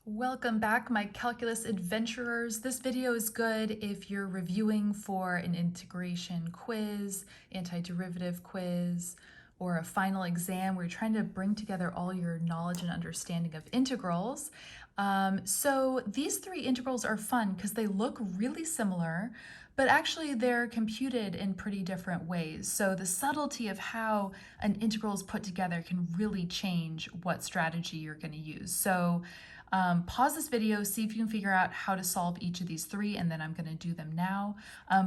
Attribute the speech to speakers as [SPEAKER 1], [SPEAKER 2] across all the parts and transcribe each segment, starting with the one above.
[SPEAKER 1] Welcome back, my calculus adventurers. This video is good if you're reviewing for an integration quiz, antiderivative quiz, or a final exam where you're trying to bring together all your knowledge and understanding of integrals. So these three integrals are fun because they look really similar, but actually they're computed in pretty different ways. So the subtlety of how an integral is put together can really change what strategy you're going to use. So pause this video, see if you can figure out how to solve each of these three, and then I'm going to do them now.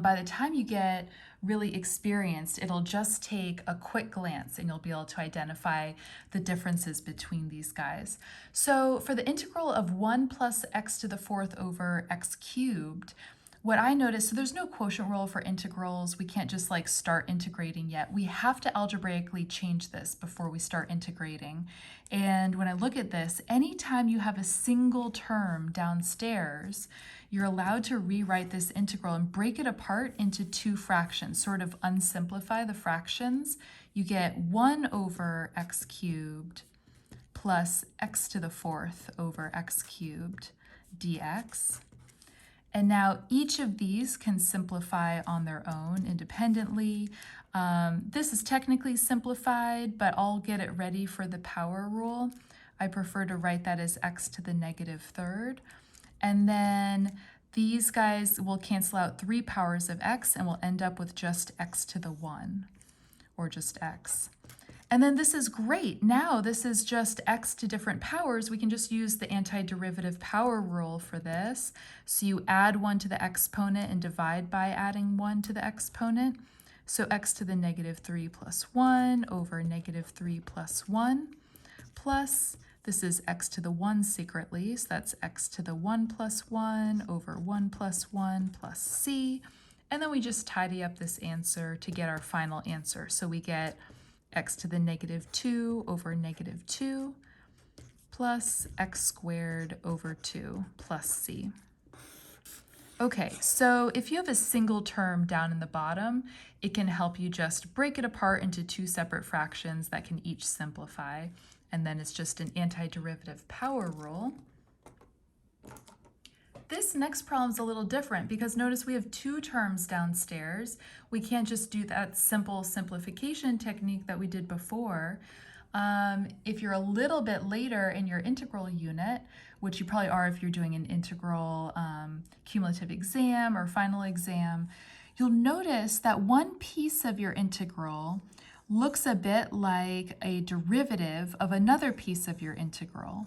[SPEAKER 1] By the time you get really experienced, it'll just take a quick glance and you'll be able to identify the differences between these guys. So for the integral of 1 plus x to the fourth over x cubed, what I noticed, so there's no quotient rule for integrals. We can't just like start integrating yet. We have to algebraically change this before we start integrating. And when I look at this, anytime you have a single term downstairs, you're allowed to rewrite this integral and break it apart into two fractions, sort of unsimplify the fractions. You get 1 over x cubed plus x to the fourth over x cubed dx. And now each of these can simplify on their own independently. This is technically simplified, but I'll get it ready for the power rule. I prefer to write that as x to the negative third. And then these guys will cancel out 3 powers of x and we'll end up with just x to the 1, or just x. And then this is great. Now this is just x to different powers. We can just use the antiderivative power rule for this. So you add 1 to the exponent and divide by adding 1 to the exponent. So x to the negative 3 plus 1 over negative 3 plus 1 plus, this is x to the 1 secretly, so that's x to the 1 plus 1 over 1 plus 1 plus c. And then we just tidy up this answer to get our final answer. So we get x to the negative 2 over negative 2 plus x squared over 2 plus c. Okay, so if you have a single term down in the bottom, it can help you just break it apart into two separate fractions that can each simplify. And then it's just an antiderivative power rule. This next problem is a little different because notice we have two terms downstairs. We can't just do that simple simplification technique that we did before. If you're a little bit later in your integral unit, which you probably are if you're doing an integral cumulative exam or final exam, you'll notice that one piece of your integral looks a bit like a derivative of another piece of your integral.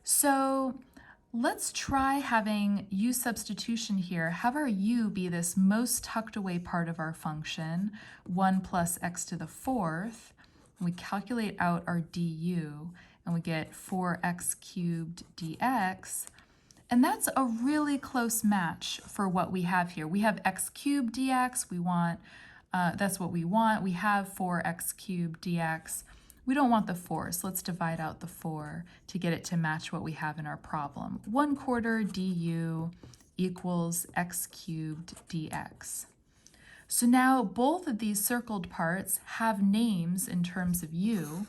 [SPEAKER 1] So let's try having u substitution here. Have our u be this most tucked away part of our function, 1 plus x to the fourth. We calculate out our du, and we get 4x cubed dx. And that's a really close match for what we have here. We have x cubed dx. We want, that's what we want. We have 4x cubed dx. We don't want the 4, so let's divide out the 4 to get it to match what we have in our problem. 1/4 du equals x cubed dx. So now both of these circled parts have names in terms of u,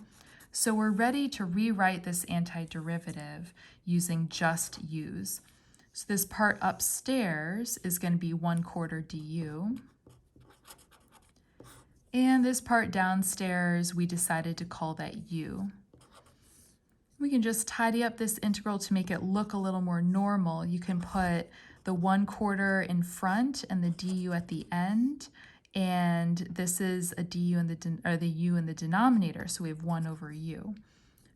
[SPEAKER 1] so we're ready to rewrite this antiderivative using just u's. So this part upstairs is going to be 1/4 du. And this part downstairs, we decided to call that u. We can just tidy up this integral to make it look a little more normal. You can put the 1/4 in front and the du at the end. And this is a du in the u in the denominator, so we have 1 over u.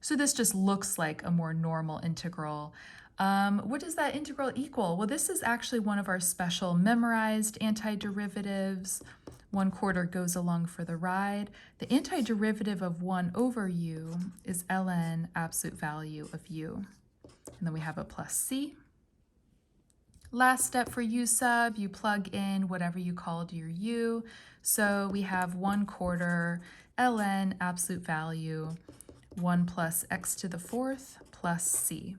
[SPEAKER 1] So this just looks like a more normal integral. What does that integral equal? Well, this is actually one of our special memorized antiderivatives. 1/4 goes along for the ride. The antiderivative of 1 over u is ln absolute value of u. And then we have a plus c. Last step for u sub, you plug in whatever you called your u. So we have 1/4 ln absolute value 1 plus x to the fourth plus c.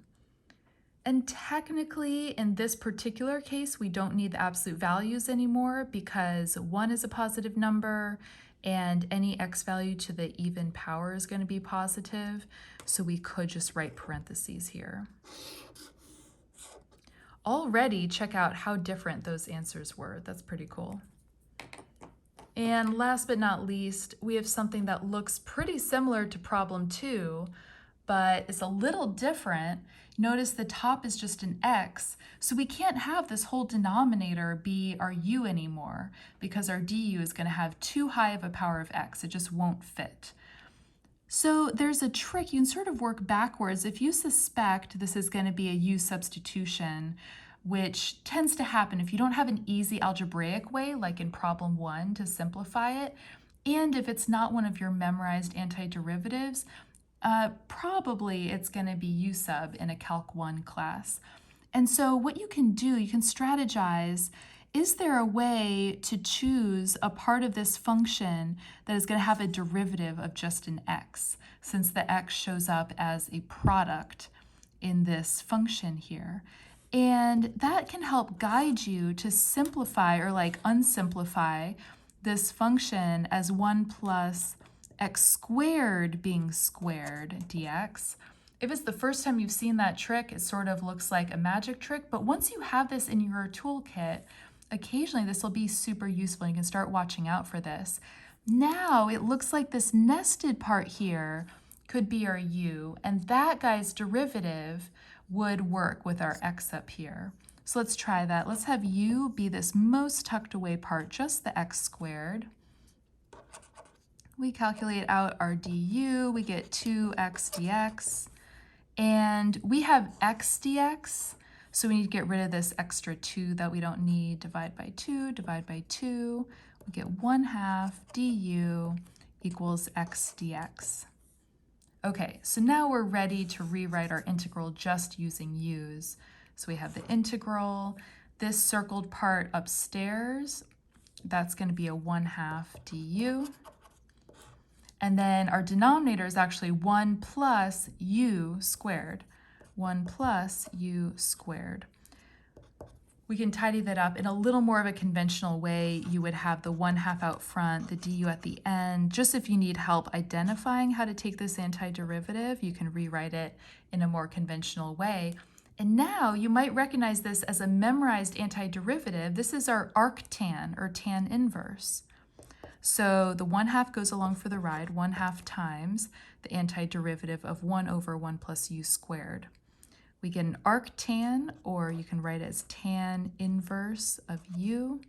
[SPEAKER 1] And technically, in this particular case, we don't need the absolute values anymore because 1 is a positive number and any x value to the even power is going to be positive. So we could just write parentheses here. already check out how different those answers were. That's pretty cool. And last but not least, we have something that looks pretty similar to problem 2, but it's a little different. Notice the top is just an x, so we can't have this whole denominator be our u anymore because our du is going to have too high of a power of x. It just won't fit. So there's a trick. You can sort of work backwards. If you suspect this is going to be a u substitution, which tends to happen if you don't have an easy algebraic way, like in problem 1, to simplify it, and if it's not one of your memorized antiderivatives, probably it's going to be u sub in a Calc 1 class. And so what you can do, you can strategize, is there a way to choose a part of this function that is going to have a derivative of just an x, since the x shows up as a product in this function here? And that can help guide you to simplify or like unsimplify this function as 1 plus x squared being squared dx. If it's the first time you've seen that trick, it sort of looks like a magic trick, but once you have this in your toolkit, occasionally this will be super useful. You can start watching out for this. Now it looks like this nested part here could be our u, and that guy's derivative would work with our x up here. So let's try that. Let's have u be this most tucked away part, just the x squared. We calculate out our du, we get 2x dx, and we have x dx, so we need to get rid of this extra 2 that we don't need. Divide by 2, divide by 2, we get 1/2 du equals x dx. Okay, so now we're ready to rewrite our integral just using u's. So we have the integral, this circled part upstairs, that's going to be a 1/2 du. And then our denominator is actually 1 plus u squared. 1 plus u squared. We can tidy that up in a little more of a conventional way. You would have the 1/2 out front, the du at the end. Just if you need help identifying how to take this antiderivative, you can rewrite it in a more conventional way. And now you might recognize this as a memorized antiderivative. This is our arctan, or tan inverse. So the 1/2 goes along for the ride, 1/2 times the antiderivative of 1 over 1 plus u squared. We get an arctan, or you can write it as tan inverse of u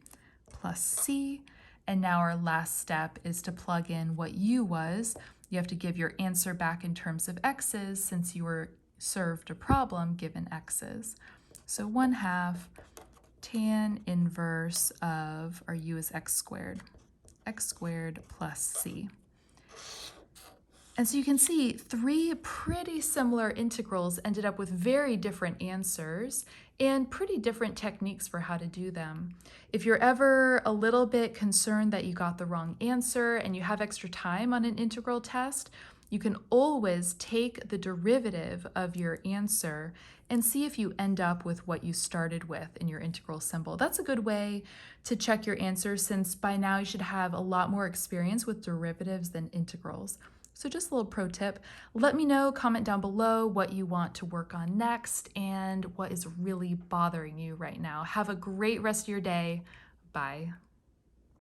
[SPEAKER 1] plus c. And now our last step is to plug in what u was. You have to give your answer back in terms of x's since you were served a problem given x's. So 1/2 tan inverse of our u is x squared plus c. And so you can see 3 pretty similar integrals ended up with very different answers and pretty different techniques for how to do them. If you're ever a little bit concerned that you got the wrong answer and you have extra time on an integral test, you can always take the derivative of your answer and see if you end up with what you started with in your integral symbol. That's a good way to check your answer, since by now you should have a lot more experience with derivatives than integrals. So just a little pro tip. Let me know, comment down below what you want to work on next and what is really bothering you right now. Have a great rest of your day. Bye.